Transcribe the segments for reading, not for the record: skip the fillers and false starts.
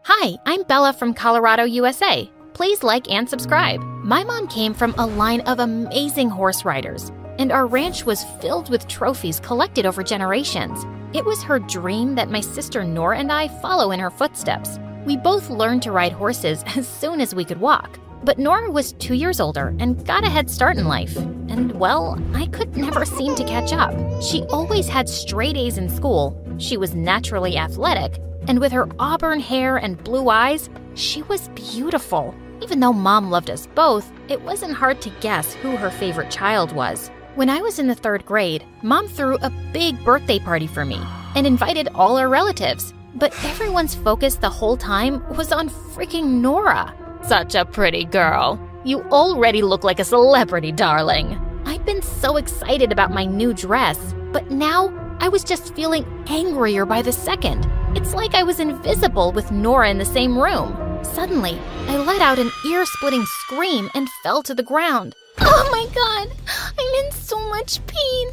Hi, I'm Bella from Colorado, USA. Please like and subscribe. My mom came from a line of amazing horse riders, and our ranch was filled with trophies collected over generations. It was her dream that my sister Nora and I follow in her footsteps. We both learned to ride horses as soon as we could walk. But Nora was 2 years older and got a head start in life. And well, I could never seem to catch up. She always had straight A's in school. She was naturally athletic. And with her auburn hair and blue eyes, she was beautiful. Even though Mom loved us both, it wasn't hard to guess who her favorite child was. When I was in the 3rd grade, Mom threw a big birthday party for me and invited all our relatives. But everyone's focus the whole time was on freaking Nora. Such a pretty girl. You already look like a celebrity, darling. I'd been so excited about my new dress, but now I was just feeling angrier by the second. It's like I was invisible with Nora in the same room. Suddenly, I let out an ear-splitting scream and fell to the ground. Oh my God, I'm in so much pain.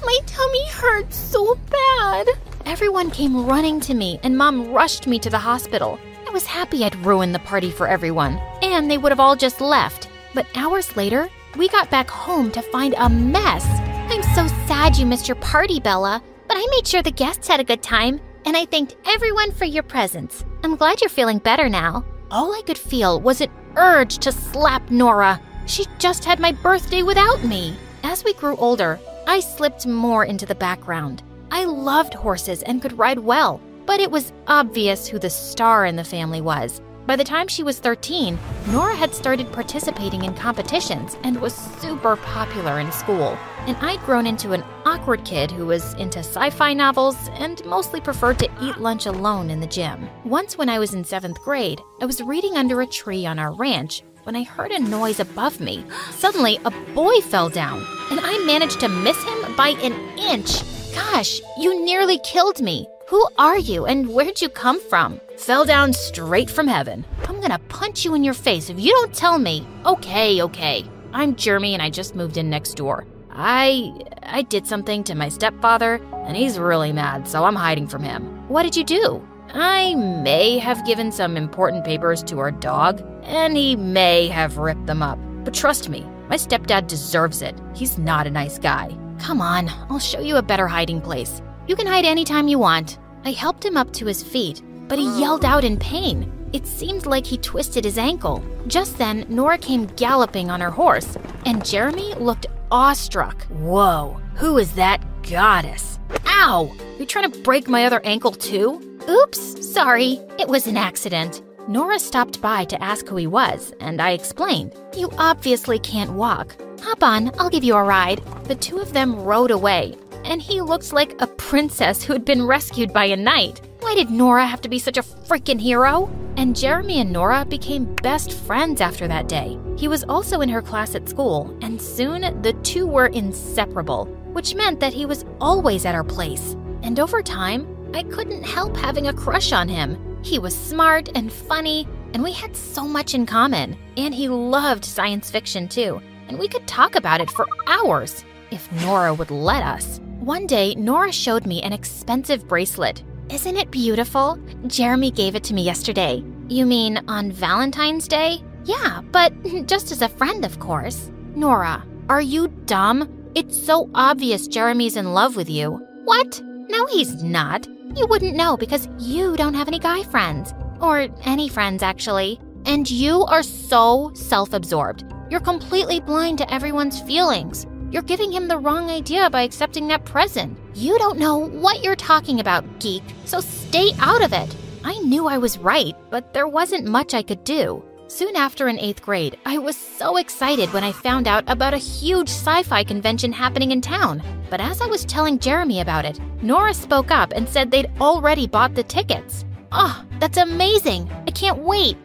My tummy hurts so bad. Everyone came running to me and Mom rushed me to the hospital. I was happy I'd ruined the party for everyone, and they would have all just left. But hours later, we got back home to find a mess. I'm so sad you missed your party, Bella, but I made sure the guests had a good time, and I thanked everyone for your presents. I'm glad you're feeling better now. All I could feel was an urge to slap Nora. She just had my birthday without me. As we grew older, I slipped more into the background. I loved horses and could ride well, but it was obvious who the star in the family was. By the time she was 13, Nora had started participating in competitions and was super popular in school. And I'd grown into an awkward kid who was into sci-fi novels and mostly preferred to eat lunch alone in the gym. Once when I was in 7th grade, I was reading under a tree on our ranch when I heard a noise above me. Suddenly, a boy fell down, and I managed to miss him by an inch. Gosh, you nearly killed me. Who are you and where'd you come from? Fell down straight from heaven. I'm gonna punch you in your face if you don't tell me. Okay. I'm Jeremy and I just moved in next door. I did something to my stepfather and he's really mad, so I'm hiding from him. What did you do? I may have given some important papers to our dog and he may have ripped them up. But trust me, my stepdad deserves it. He's not a nice guy. Come on, I'll show you a better hiding place. You can hide anytime you want. I helped him up to his feet, but he yelled out in pain. It seemed like he twisted his ankle. Just then, Nora came galloping on her horse, and Jeremy looked awestruck. Whoa, who is that goddess? Ow! You trying to break my other ankle too? Oops, sorry. It was an accident. Nora stopped by to ask who he was, and I explained. You obviously can't walk. Hop on, I'll give you a ride. The two of them rode away, and he looks like a princess who had been rescued by a knight. Why did Nora have to be such a freaking hero? And Jeremy and Nora became best friends after that day. He was also in her class at school, and soon the two were inseparable, which meant that he was always at our place. And over time, I couldn't help having a crush on him. He was smart and funny, and we had so much in common. And he loved science fiction too, and we could talk about it for hours, if Nora would let us. One day, Nora showed me an expensive bracelet. Isn't it beautiful? Jeremy gave it to me yesterday. You mean on Valentine's Day? Yeah, but just as a friend, of course. Nora, are you dumb? It's so obvious Jeremy's in love with you. What? No, he's not. You wouldn't know because you don't have any guy friends. Or any friends, actually. And you are so self-absorbed. You're completely blind to everyone's feelings. You're giving him the wrong idea by accepting that present. You don't know what you're talking about, geek, so stay out of it. I knew I was right, but there wasn't much I could do. Soon after in 8th grade, I was so excited when I found out about a huge sci-fi convention happening in town. But as I was telling Jeremy about it, Nora spoke up and said they'd already bought the tickets. Oh, that's amazing. I can't wait.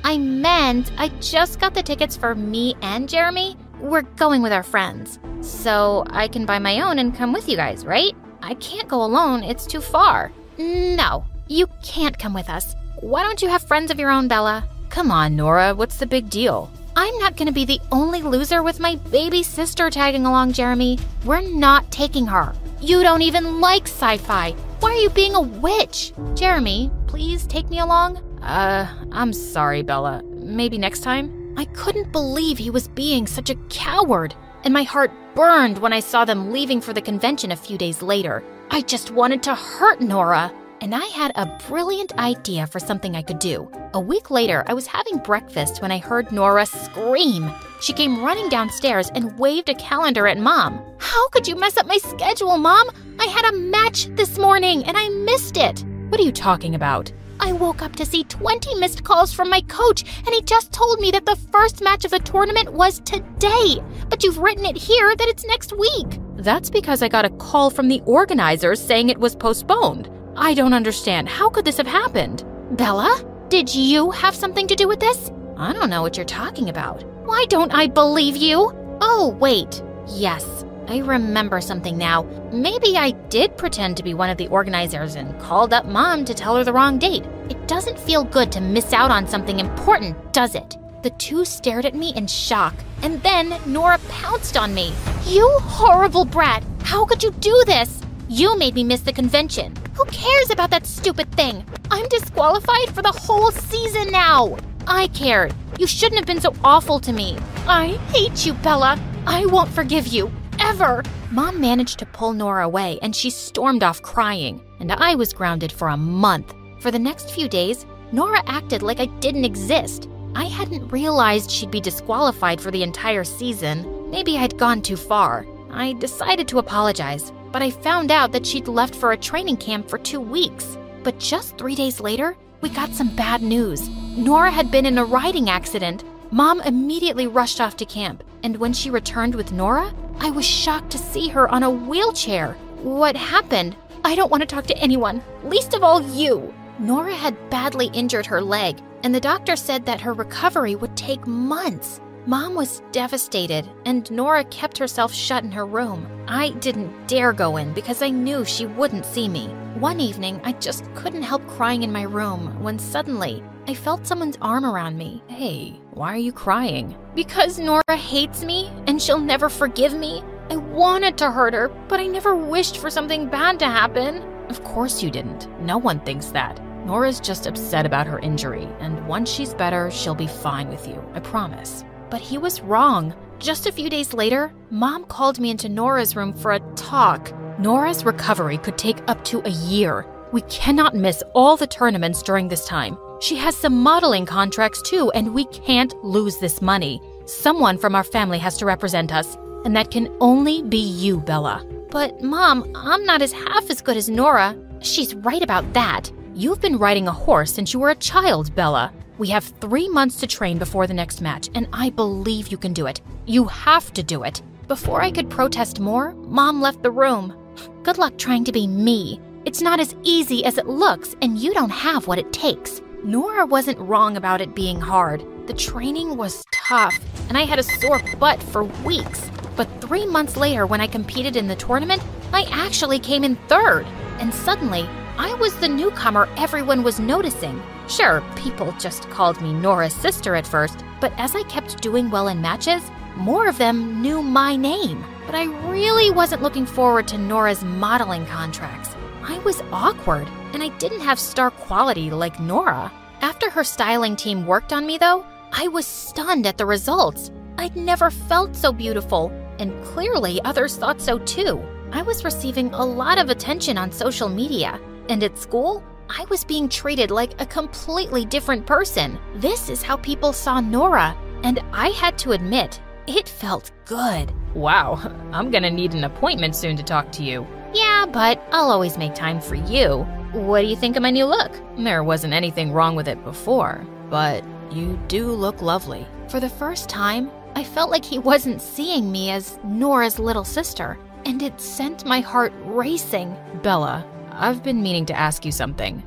I meant I just got the tickets for me and Jeremy. We're going with our friends. So I can buy my own and come with you guys, right? I can't go alone, it's too far. No, you can't come with us. Why don't you have friends of your own, Bella? Come on, Nora, what's the big deal? I'm not gonna be the only loser with my baby sister tagging along, Jeremy. We're not taking her. You don't even like sci-fi. Why are you being a witch? Jeremy, please take me along?" I'm sorry, Bella. Maybe next time?" I couldn't believe he was being such a coward, and my heart burned when I saw them leaving for the convention a few days later. I just wanted to hurt Nora. And I had a brilliant idea for something I could do. A week later, I was having breakfast when I heard Nora scream. She came running downstairs and waved a calendar at Mom. "How could you mess up my schedule, Mom? I had a match this morning and I missed it." "What are you talking about?" "I woke up to see 20 missed calls from my coach, and he just told me that the first match of the tournament was today. But you've written it here that it's next week." "That's because I got a call from the organizers saying it was postponed. I don't understand. How could this have happened?" "Bella, did you have something to do with this?" "I don't know what you're talking about." "Why don't I believe you?" "Oh, wait. Yes, I remember something now. Maybe I did pretend to be one of the organizers and called up Mom to tell her the wrong date. It doesn't feel good to miss out on something important, does it?" The two stared at me in shock, and then Nora pounced on me. "You horrible brat! How could you do this? You made me miss the convention. Who cares about that stupid thing? I'm disqualified for the whole season now." "I cared. You shouldn't have been so awful to me." "I hate you, Bella. I won't forgive you, ever." Mom managed to pull Nora away, and she stormed off crying, and I was grounded for a month. For the next few days, Nora acted like I didn't exist. I hadn't realized she'd be disqualified for the entire season. Maybe I'd gone too far. I decided to apologize, but I found out that she'd left for a training camp for 2 weeks. But just 3 days later, we got some bad news. Nora had been in a riding accident. Mom immediately rushed off to camp, and when she returned with Nora, I was shocked to see her on a wheelchair. "What happened?" "I don't want to talk to anyone, least of all you." Nora had badly injured her leg, and the doctor said that her recovery would take months. Mom was devastated, and Nora kept herself shut in her room. I didn't dare go in because I knew she wouldn't see me. One evening, I just couldn't help crying in my room when suddenly I felt someone's arm around me. "Hey, why are you crying?" "Because Nora hates me and she'll never forgive me. I wanted to hurt her, but I never wished for something bad to happen." "Of course you didn't. No one thinks that. Nora's just upset about her injury, and once she's better, she'll be fine with you, I promise." But he was wrong. Just a few days later, Mom called me into Nora's room for a talk. Nora's recovery could take up to a year. We cannot miss all the tournaments during this time. She has some modeling contracts too, and we can't lose this money. Someone from our family has to represent us, and that can only be you, Bella. "But Mom, I'm not half as good as Nora." "She's right about that. You've been riding a horse since you were a child, Bella. We have 3 months to train before the next match, and I believe you can do it. You have to do it." Before I could protest more, Mom left the room. "Good luck trying to be me. It's not as easy as it looks, and you don't have what it takes." Nora wasn't wrong about it being hard. The training was tough, and I had a sore butt for weeks. But 3 months later, when I competed in the tournament, I actually came in third. And suddenly, I was the newcomer everyone was noticing. Sure, people just called me Nora's sister at first, but as I kept doing well in matches, more of them knew my name. But I really wasn't looking forward to Nora's modeling contracts. I was awkward, and I didn't have star quality like Nora. After her styling team worked on me, though, I was stunned at the results. I'd never felt so beautiful, and clearly others thought so too. I was receiving a lot of attention on social media, and at school, I was being treated like a completely different person. This is how people saw Nora, and I had to admit, it felt good. "Wow, I'm gonna need an appointment soon to talk to you." "Yeah, but I'll always make time for you." "What do you think of my new look?" "There wasn't anything wrong with it before, but you do look lovely." For the first time, I felt like he wasn't seeing me as Nora's little sister, and it sent my heart racing. "Bella, I've been meaning to ask you something."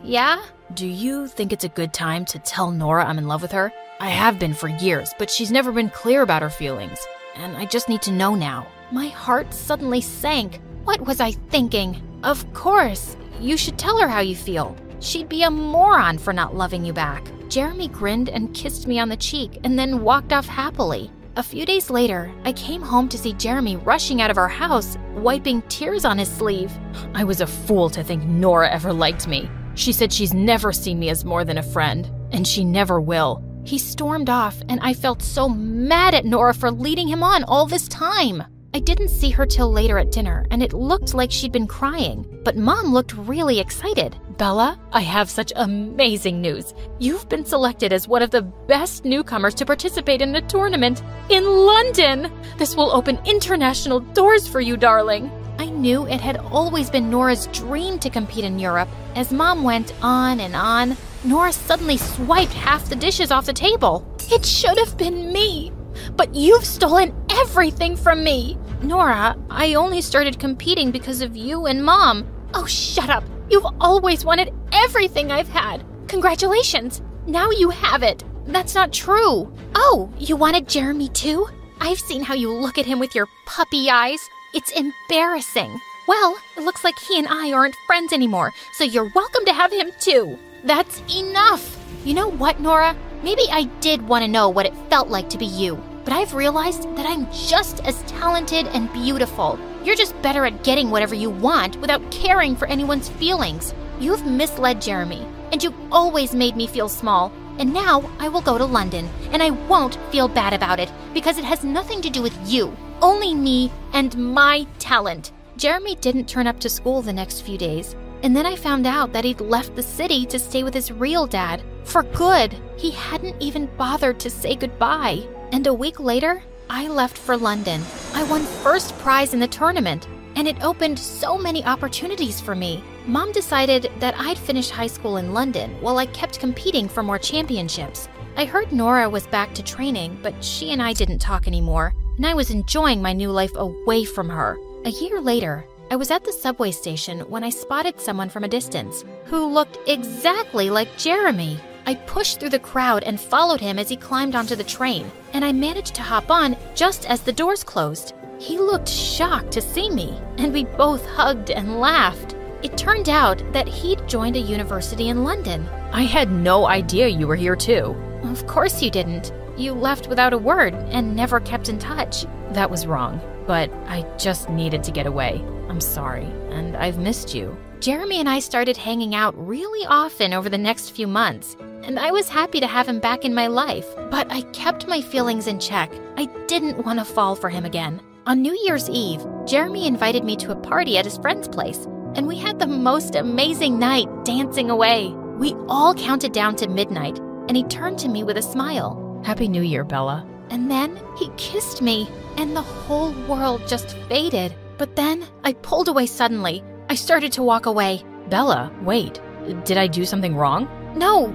Yeah?" "Do you think it's a good time to tell Nora I'm in love with her? I have been for years, but she's never been clear about her feelings, and I just need to know now." My heart suddenly sank. What was I thinking? Of course, you should tell her how you feel. She'd be a moron for not loving you back. Jeremy grinned and kissed me on the cheek and then walked off happily. A few days later, I came home to see Jeremy rushing out of our house, wiping tears on his sleeve. I was a fool to think Nora ever liked me. She said she's never seen me as more than a friend, and she never will. He stormed off, and I felt so mad at Nora for leading him on all this time. I didn't see her till later at dinner, and it looked like she'd been crying, but Mom looked really excited. Bella, I have such amazing news. You've been selected as one of the best newcomers to participate in a tournament in London. This will open international doors for you, darling. I knew it had always been Nora's dream to compete in Europe. As Mom went on and on, Nora suddenly swiped half the dishes off the table. It should have been me, but you've stolen everything from me. Nora, I only started competing because of you and Mom. Oh, shut up. You've always wanted everything I've had. Congratulations. Now you have it. That's not true. Oh, you wanted Jeremy too? I've seen how you look at him with your puppy eyes. It's embarrassing. Well, it looks like he and I aren't friends anymore, so you're welcome to have him too. That's enough. You know what, Nora? Maybe I did want to know what it felt like to be you, but I've realized that I'm just as talented and beautiful. You're just better at getting whatever you want without caring for anyone's feelings. You've misled Jeremy, and you've always made me feel small. And now I will go to London, and I won't feel bad about it because it has nothing to do with you. Only me and my talent. Jeremy didn't turn up to school the next few days, and then I found out that he'd left the city to stay with his real dad. For good. He hadn't even bothered to say goodbye. And a week later, I left for London. I won first prize in the tournament, and it opened so many opportunities for me. Mom decided that I'd finish high school in London while I kept competing for more championships. I heard Nora was back to training, but she and I didn't talk anymore, and I was enjoying my new life away from her. A year later, I was at the subway station when I spotted someone from a distance who looked exactly like Jeremy. I pushed through the crowd and followed him as he climbed onto the train, and I managed to hop on just as the doors closed. He looked shocked to see me, and we both hugged and laughed. It turned out that he'd joined a university in London. I had no idea you were here too. Of course you didn't. You left without a word and never kept in touch. That was wrong, but I just needed to get away. I'm sorry, and I've missed you. Jeremy and I started hanging out really often over the next few months, and I was happy to have him back in my life, but I kept my feelings in check. I didn't want to fall for him again. On New Year's Eve, Jeremy invited me to a party at his friend's place, and we had the most amazing night dancing away. We all counted down to midnight, and he turned to me with a smile. Happy New Year, Bella. And then he kissed me, and the whole world just faded. But then I pulled away suddenly. I started to walk away. Bella, wait. Did I do something wrong? No,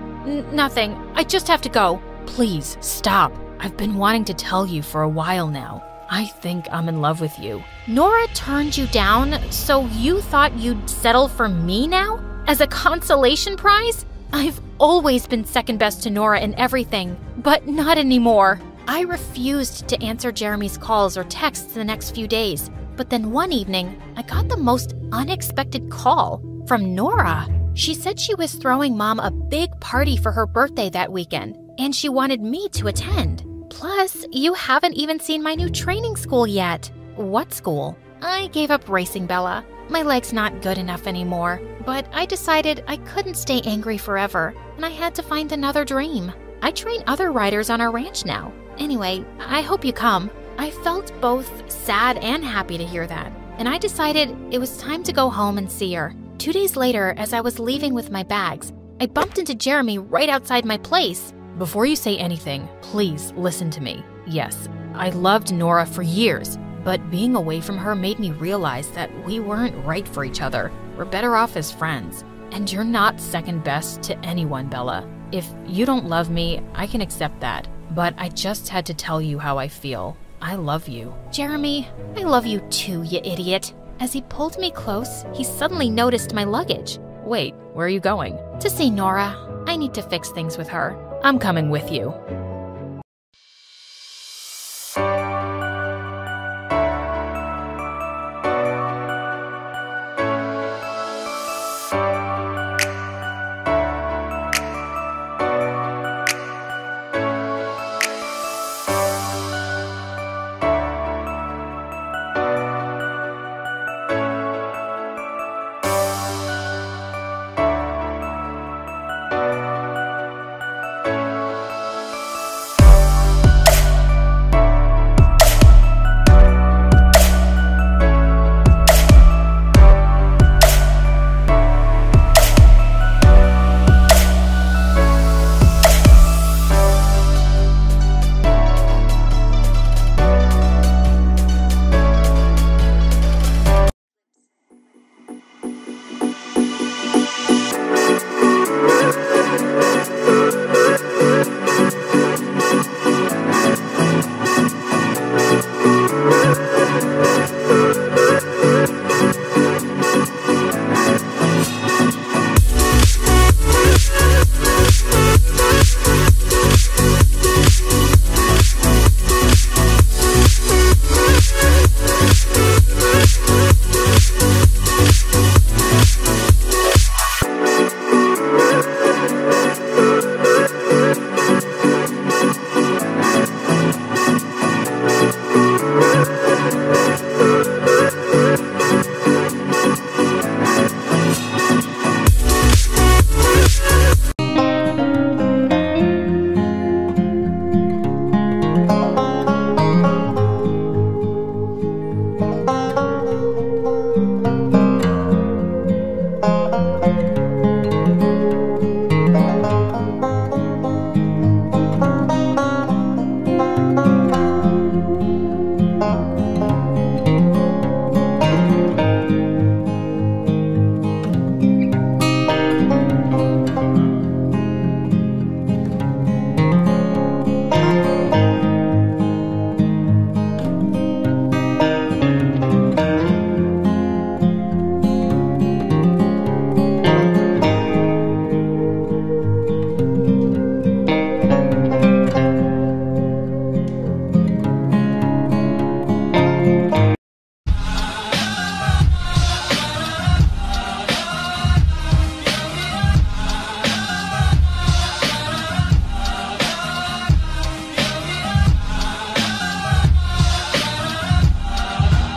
nothing. I just have to go. Please, stop. I've been wanting to tell you for a while now. I think I'm in love with you. Nora turned you down, so you thought you'd settle for me now? As a consolation prize? I've always been second best to Nora in everything, but not anymore. I refused to answer Jeremy's calls or texts the next few days, but then one evening, I got the most unexpected call from Nora. She said she was throwing Mom a big party for her birthday that weekend, and she wanted me to attend. Plus, you haven't even seen my new training school yet. What school? I gave up racing, Bella. My leg's not good enough anymore, but I decided I couldn't stay angry forever, and I had to find another dream. I train other riders on our ranch now. Anyway, I hope you come. I felt both sad and happy to hear that, and I decided it was time to go home and see her. 2 days later, as I was leaving with my bags, I bumped into Jeremy right outside my place. Before you say anything, please listen to me. Yes, I loved Nora for years, but being away from her made me realize that we weren't right for each other. We're better off as friends. And you're not second best to anyone, Bella. If you don't love me, I can accept that. But I just had to tell you how I feel. I love you. Jeremy, I love you too, you idiot. As he pulled me close, he suddenly noticed my luggage. Wait, where are you going? To see Nora. I need to fix things with her. I'm coming with you.